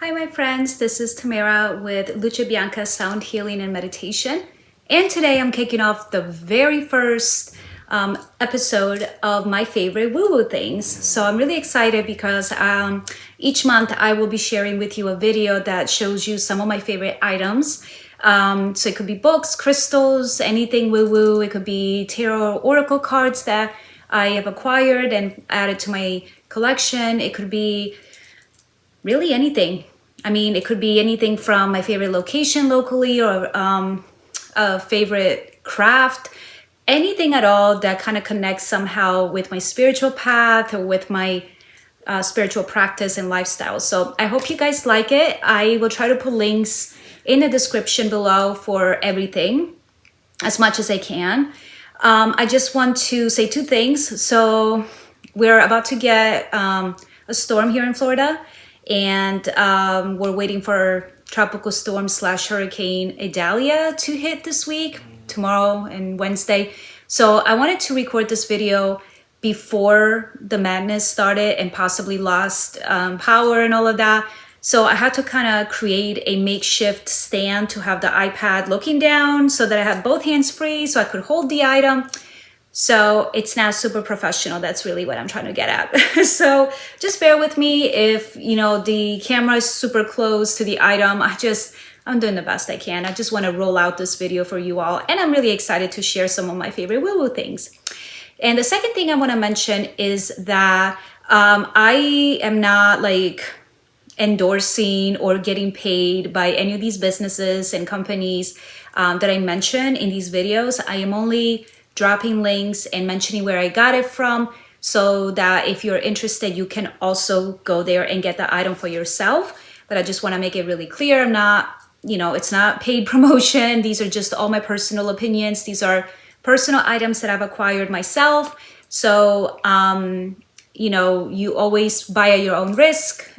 Hi, my friends. This is Tamara with Lucha Bianca Sound Healing and Meditation. And today I'm kicking off the very first episode of my favorite woo-woo things. So I'm really excited because each month I will be sharing with you a video that shows you some of my favorite items. So it could be books, crystals, anything woo-woo. It could be tarot or oracle cards that I have acquired and added to my collection. It could be really anything. I mean, it could be anything from my favorite location locally or a favorite craft, anything at all that kind of connects somehow with my spiritual path or with my spiritual practice and lifestyle. So I hope you guys like it. I will try to put links in the description below for everything as much as I can. I just want to say two things. So we're about to get a storm here in Florida, and we're waiting for tropical storm / hurricane Idalia to hit this week, tomorrow and Wednesday. So I wanted to record this video before the madness started and possibly lost power and all of that. So I had to kind of create a makeshift stand to have the iPad looking down so that I have both hands free so I could hold the item. So it's not super professional. That's really what I'm trying to get at. So just bear with me if, the camera is super close to the item. I'm doing the best I can. I just want to roll out this video for you all. And I'm really excited to share some of my favorite woo-woo things. And the second thing I want to mention is that I am not endorsing or getting paid by any of these businesses and companies that I mention in these videos. I am only dropping links and mentioning where I got it from so that if you're interested, you can also go there and get the item for yourself. But I just want to make it really clear. I'm not, it's not paid promotion. These are just all my personal opinions. These are personal items that I've acquired myself. So, you always buy at your own risk,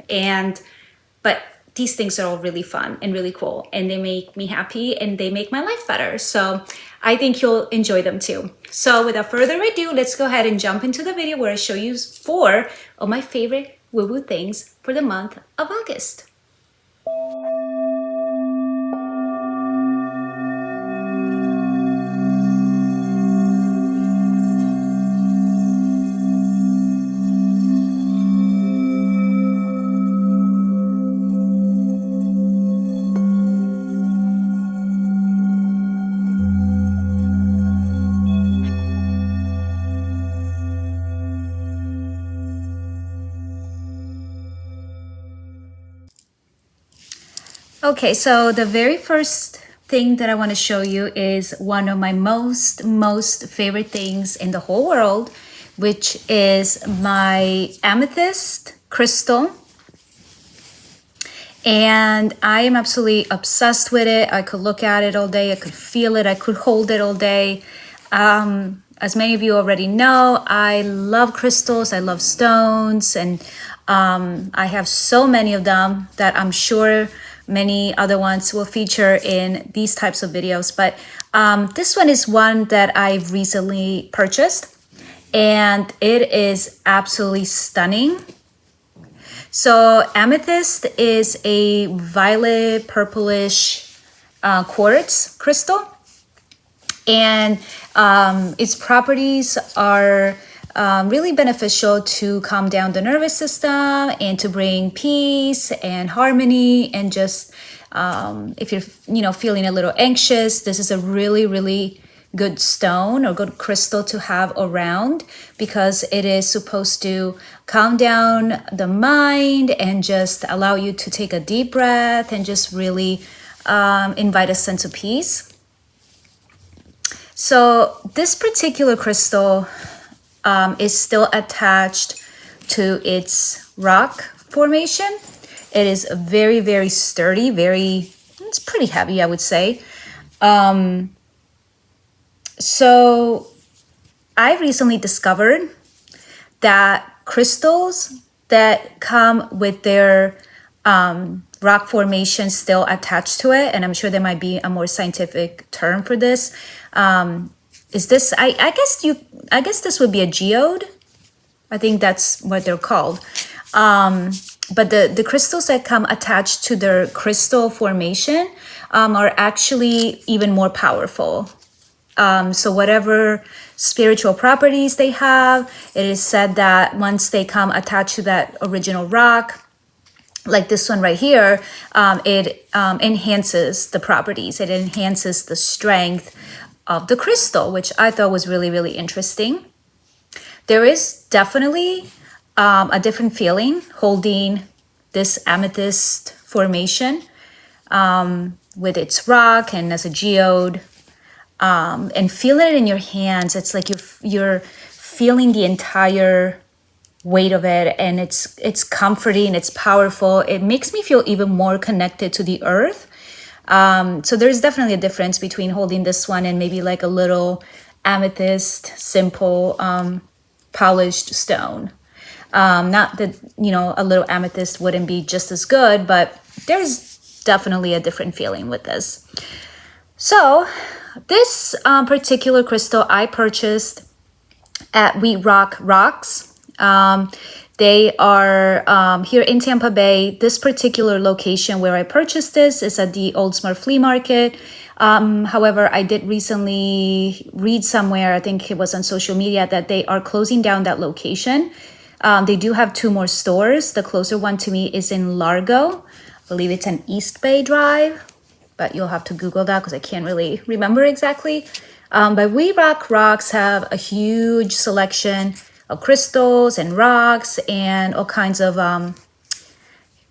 but these things are all really fun and really cool, and they make me happy and they make my life better. So I think you'll enjoy them too. So without further ado, let's go ahead and jump into the video where I show you 4 of my favorite woo-woo things for the month of August. Okay, so the very first thing that I want to show you is one of my most favorite things in the whole world, which is my Amethyst crystal. And I am absolutely obsessed with it. I could look at it all day. I could feel it. I could hold it all day. As many of you already know, I love crystals. I love stones. And I have so many of them that I'm sure many other ones will feature in these types of videos. But this one is one that I've recently purchased. And it is absolutely stunning. So Amethyst is a violet purplish quartz crystal, and its properties are really beneficial to calm down the nervous system and to bring peace and harmony. And just if you're feeling a little anxious, this is a really good stone or good crystal to have around, because it is supposed to calm down the mind and just allow you to take a deep breath and just really invite a sense of peace. So this particular crystal is still attached to its rock formation. It is very sturdy, it's pretty heavy, I would say. So I recently discovered that crystals that come with their rock formation still attached to it, and I'm sure there might be a more scientific term for this. Is this? I guess this would be a geode. I think that's what they're called. but the crystals that come attached to their crystal formation are actually even more powerful. So whatever spiritual properties they have, it is said that once they come attached to that original rock, like this one right here, it enhances the properties. It enhances the strength of the crystal, which I thought was really, really interesting. There is definitely a different feeling holding this amethyst formation with its rock and as a geode, and feeling it in your hands. It's like you're feeling the entire weight of it, and it's comforting, it's powerful. It makes me feel even more connected to the earth. So there's definitely a difference between holding this one and maybe like a little amethyst, simple, polished stone. Not that, a little amethyst wouldn't be just as good, but there's definitely a different feeling with this. So this particular crystal I purchased at We Rock Rocks. They are here in Tampa Bay. This particular location where I purchased this is at the Oldsmar Flea Market. However, I did recently read somewhere, I think it was on social media, that they are closing down that location. They do have 2 more stores. The closer one to me is in Largo. I believe it's an East Bay Drive, but you'll have to Google that because I can't really remember exactly. But We Rock Rocks have a huge selection of crystals and rocks and all kinds of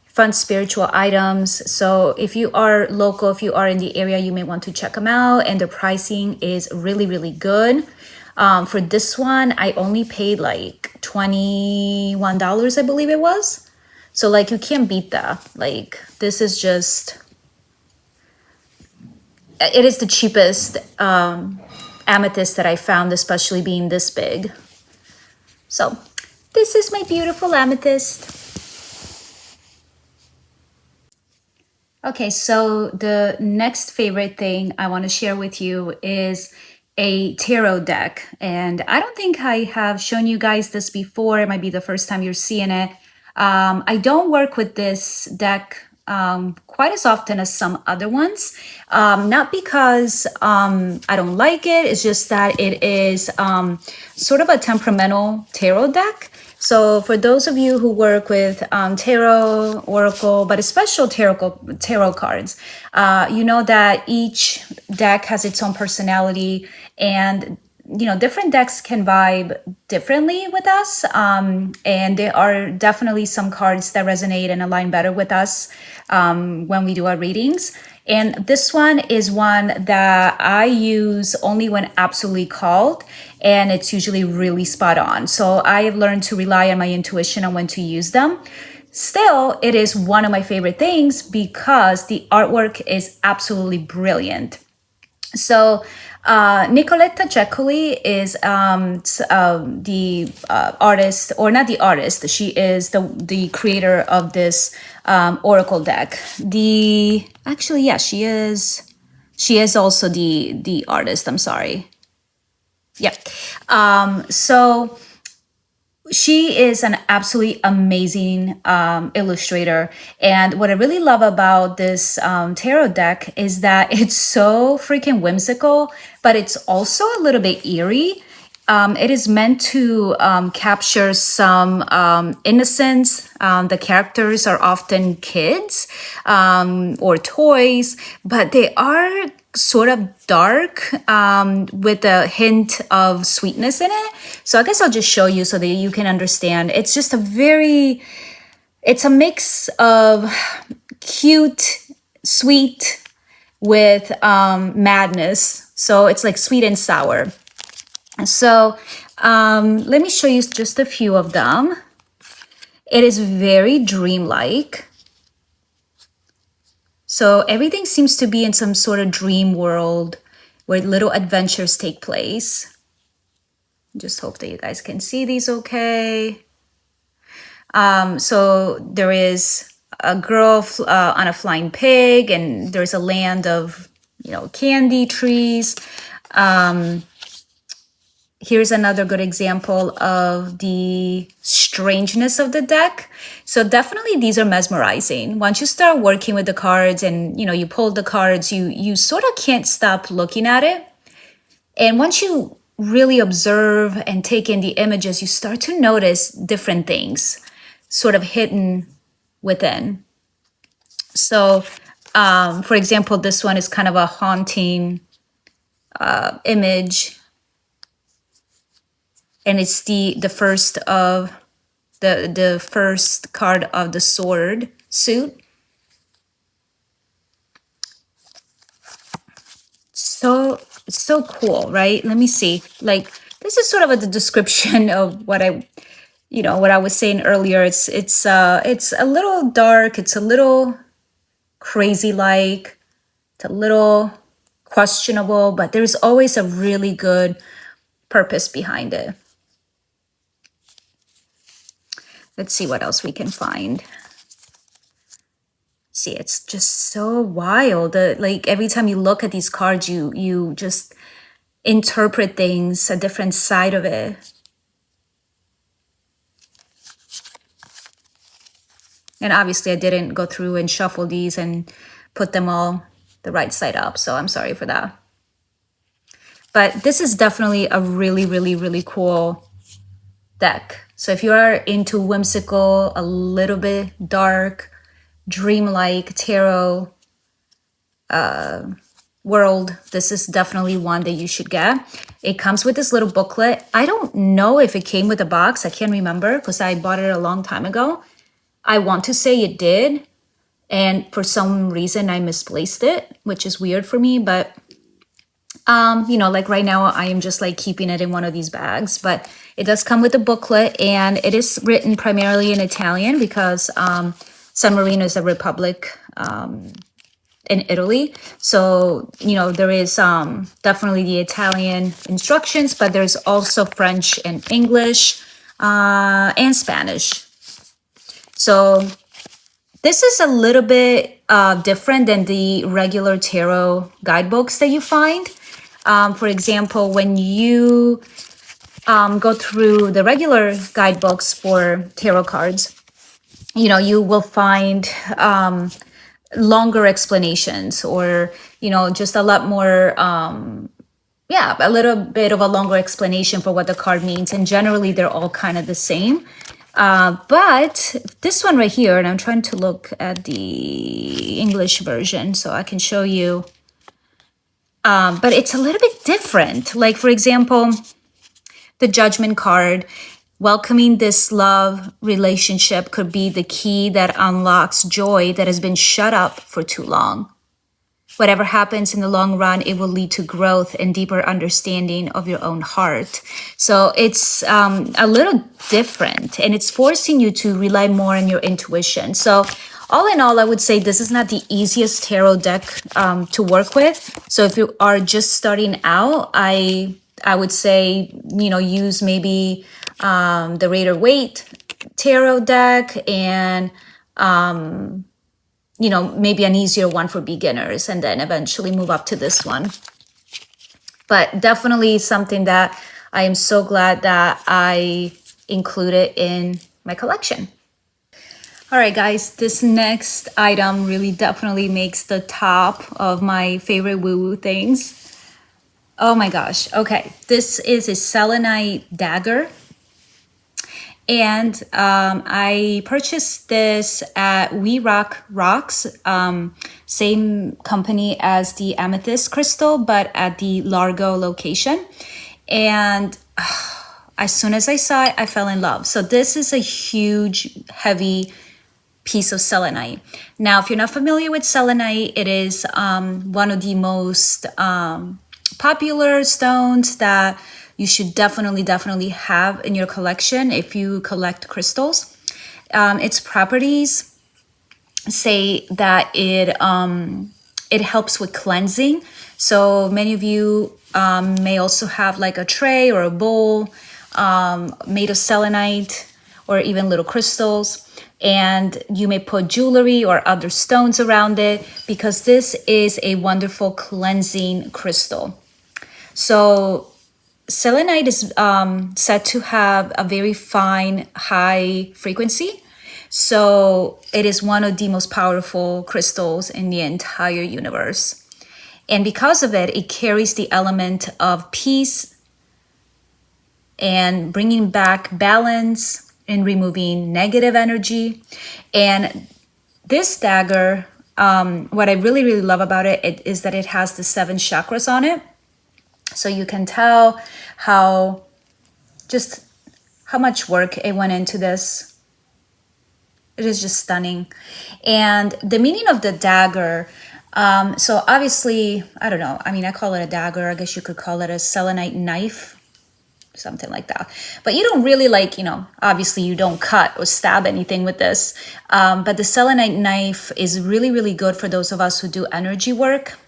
fun spiritual items. So if you are local, if you are in the area, you may want to check them out. And the pricing is really, really good. For this one, I only paid like $21, I believe it was. So like you can't beat that. Like this is just, it is the cheapest amethyst that I found, especially being this big. So this is my beautiful amethyst. Okay, so the next favorite thing I want to share with you is a tarot deck. And I don't think I have shown you guys this before. It might be the first time you're seeing it. I don't work with this deck quite as often as some other ones. Not because I don't like it, it's just that it is sort of a temperamental tarot deck. So for those of you who work with tarot, oracle, but especially tarot cards, you know that each deck has its own personality, and different decks can vibe differently with us. And there are definitely some cards that resonate and align better with us when we do our readings. And this one is one that I use only when absolutely called, and it's usually really spot on. So I have learned to rely on my intuition on when to use them. Still, it is one of my favorite things because the artwork is absolutely brilliant. So Nicoletta Ceccoli is the artist, or not the artist, she is the creator of this oracle deck. She is also the artist, I'm sorry. Yeah. So she is an absolutely amazing illustrator. And what I really love about this tarot deck is that it's so freaking whimsical, but it's also a little bit eerie. It is meant to capture some innocence. The characters are often kids or toys, but they are sort of dark with a hint of sweetness in it. So I guess I'll just show you so that you can understand. It's just it's a mix of cute, sweet with madness. So it's like sweet and sour. So let me show you just a few of them. It is very dreamlike. So everything seems to be in some sort of dream world where little adventures take place. Just hope that you guys can see these okay. So there is a girl on a flying pig, and there's a land of, candy trees. here's another good example of the strangeness of the deck. So definitely these are mesmerizing. Once you start working with the cards and you pull the cards, you sort of can't stop looking at it. And once you really observe and take in the images, you start to notice different things sort of hidden within. So for example, this one is kind of a haunting image, and it's the first of the first card of the sword suit. So cool, right? Let me see. Like, this is sort of the description of what I was saying earlier. It's a little dark, it's a little crazy, like it's a little questionable, but there's always a really good purpose behind it. Let's see what else we can find. See, it's just so wild. Like every time you look at these cards, you just interpret things, a different side of it. And obviously I didn't go through and shuffle these and put them all the right side up, so I'm sorry for that. But this is definitely a really, really, really cool deck. So if you are into whimsical, a little bit dark, dreamlike tarot world, this is definitely one that you should get. It comes with this little booklet. I don't know if it came with a box. I can't remember because I bought it a long time ago. I want to say it did, and for some reason I misplaced it, which is weird for me, but like right now I am just like keeping it in one of these bags. But it does come with a booklet, and it is written primarily in Italian because San Marino is a republic in Italy. So, there is definitely the Italian instructions, but there's also French and English and Spanish. So this is a little bit different than the regular tarot guidebooks that you find. For example, when you go through the regular guidebooks for tarot cards, you will find longer explanations, or just a lot more a little bit of a longer explanation for what the card means, and generally they're all kind of the same. But this one right here, and I'm trying to look at the English version so I can show you, but it's a little bit different. Like, for example, the Judgment card. Welcoming this love relationship could be the key that unlocks joy that has been shut up for too long. Whatever happens in the long run, it will lead to growth and deeper understanding of your own heart. So it's a little different, and it's forcing you to rely more on your intuition. So all in all, I would say this is not the easiest tarot deck to work with. So if you are just starting out, I would say, use maybe the Rider-Waite tarot deck, and maybe an easier one for beginners, and then eventually move up to this one. But definitely something that I am so glad that I included in my collection. All right, guys, this next item really definitely makes the top of my favorite woo-woo things. Oh my gosh. Okay, this is a Selenite Dagger. And I purchased this at We Rock Rocks, same company as the Amethyst crystal, but at the Largo location. And as soon as I saw it, I fell in love. So this is a huge, heavy piece of selenite. Now, if you're not familiar with selenite, it is one of the most popular stones that you should definitely have in your collection if you collect crystals. Its properties say that it helps with cleansing. So many of you may also have like a tray or a bowl made of selenite, or even little crystals, and you may put jewelry or other stones around it, because this is a wonderful cleansing crystal. So Selenite is said to have a very fine, high frequency. So it is one of the most powerful crystals in the entire universe. And because of it, it carries the element of peace and bringing back balance and removing negative energy. And this dagger, what I really, really love about it is that it has the 7 chakras on it. So you can tell how much work it went into this. It is just stunning. And the meaning of the dagger, so obviously, I don't know. I mean, I call it a dagger. I guess you could call it a selenite knife, something like that. But you don't really obviously you don't cut or stab anything with this. But the selenite knife is really, really good for those of us who do energy work.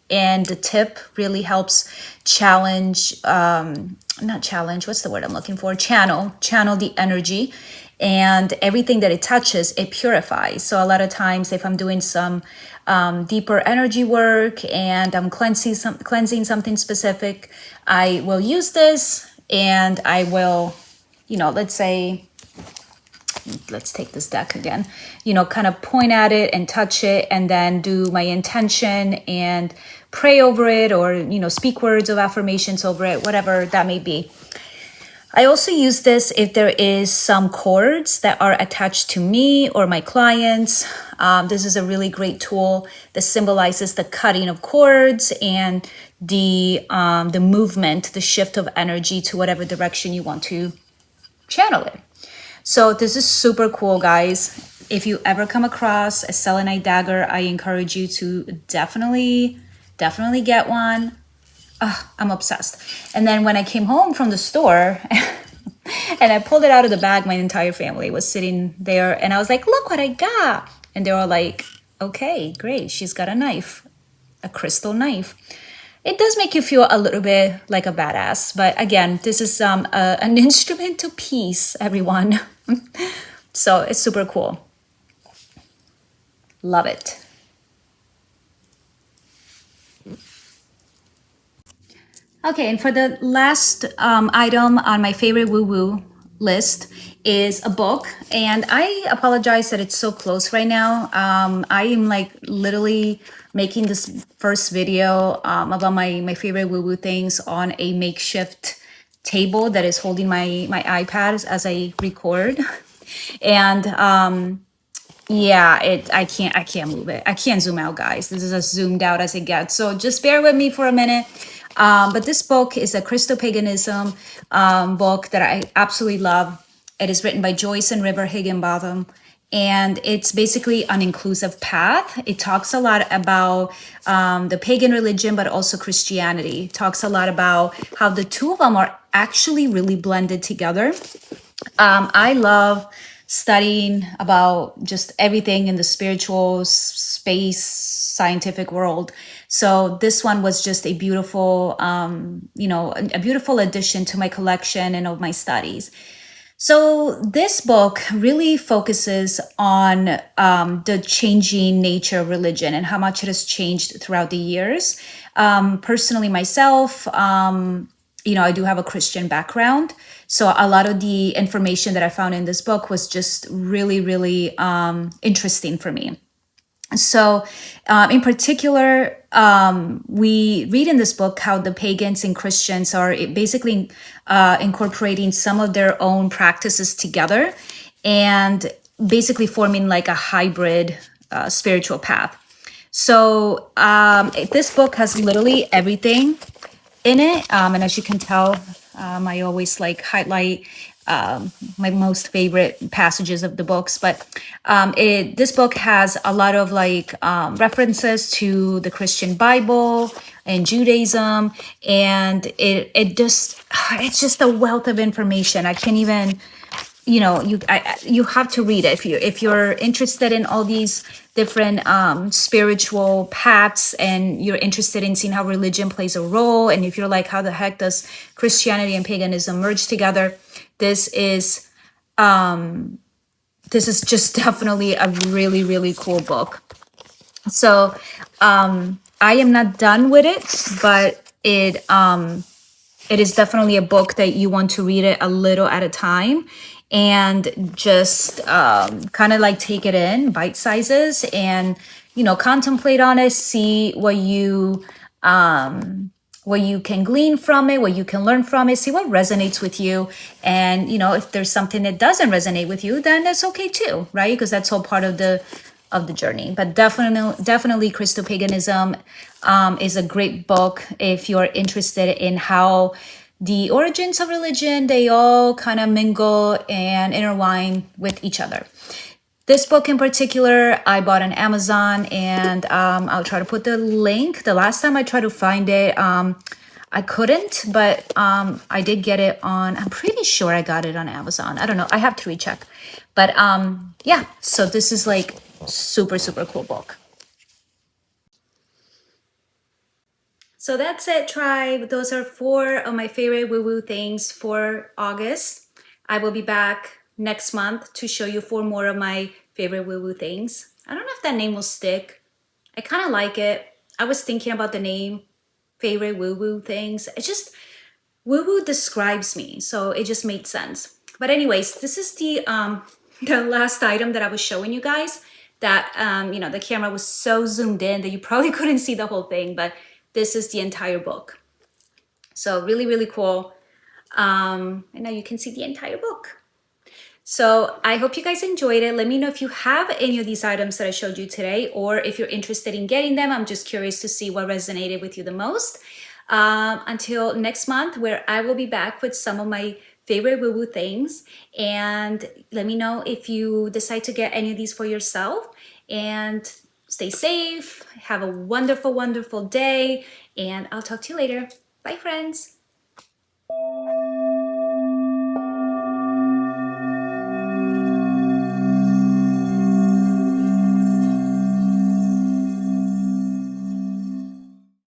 And the tip really helps challenge, not challenge, what's the word I'm looking for? Channel the energy. And everything that it touches, it purifies. So a lot of times if I'm doing some deeper energy work and I'm cleansing something specific, I will use this and I will, let's say, let's take this deck again, kind of point at it and touch it and then do my intention and pray over it or, speak words of affirmations over it, whatever that may be. I also use this if there is some cords that are attached to me or my clients. This is a really great tool that symbolizes the cutting of cords and the movement, the shift of energy to whatever direction you want to channel it. So this is super cool, guys. If you ever come across a selenite dagger, I encourage you to definitely get one. I'm obsessed. And then when I came home from the store and I pulled it out of the bag, my entire family was sitting there and I was like, look what I got. And they were like, okay, great. She's got a knife, a crystal knife. It does make you feel a little bit like a badass. But again, this is an instrument of peace, everyone. So it's super cool. Love it. Okay, and for the last item on my favorite woo-woo list is a book. And I apologize that it's so close right now. I am like literally making this first video about my favorite woo-woo things on a makeshift table that is holding my iPad as I record. And yeah, I can't move it. I can't zoom out, guys. This is as zoomed out as it gets. So just bear with me for a minute. But this book is a Christo Paganism book that I absolutely love. It is written by Joyce and River Higginbotham. And it's basically an inclusive path. It talks a lot about the pagan religion, but also Christianity. It talks a lot about how the two of them are actually really blended together. I love studying about just everything in the spiritual space, scientific world. So this one was just a beautiful, a beautiful addition to my collection and of my studies. So this book really focuses on the changing nature of religion and how much it has changed throughout the years. Personally, myself, I do have a Christian background. So a lot of the information that I found in this book was just really, really interesting for me. So in particular, we read in this book how the pagans and Christians are basically incorporating some of their own practices together and basically forming like a hybrid spiritual path. So this book has literally everything in it. And as you can tell, I always like highlight my most favorite passages of the books, but this book has a lot of references to the Christian Bible and Judaism, and it's just a wealth of information. I can't even, you have to read it if you're interested in all these different spiritual paths and you're interested in seeing how religion plays a role, and if you're like, how the heck does Christianity and paganism merge together? This is just definitely a really, really cool book. So I am not done with it, but it is definitely a book that you want to read it a little at a time and just kind of like take it in bite sizes and, you know, contemplate on it, see what you can glean from it, what you can learn from it, see what resonates with you. And, you know, if there's something that doesn't resonate with you, then that's okay too, right? Because that's all part of the journey. But definitely Christo Paganism is a great book if you're interested in how the origins of religion, they all kind of mingle and intertwine with each other. This book in particular, I bought on Amazon, and I'll try to put the link. The last time I tried to find it, I couldn't, but I did get it on, I'm pretty sure I got it on Amazon. I don't know. I have to recheck. But yeah, so this is like super, super cool book. So that's it, tribe. Those are 4 of my favorite woo-woo things for August. I will be back next month to show you 4 more of my favorite woo-woo things. I don't know if that name will stick. I kind of like it. I was thinking about the name, favorite woo-woo things. It just, woo-woo describes me, so it just made sense. But anyways, this is the the last item that I was showing you guys that, you know, the camera was so zoomed in that you probably couldn't see the whole thing, but this is the entire book. So really, really cool. And now you can see the entire book. So I hope you guys enjoyed it. Let me know if you have any of these items that I showed you today, or if you're interested in getting them. I'm just curious to see what resonated with you the most. Until next month, where I will be back with some of my favorite woo-woo things. And let me know if you decide to get any of these for yourself. And stay safe. Have a wonderful, wonderful day. And I'll talk to you later. Bye, friends.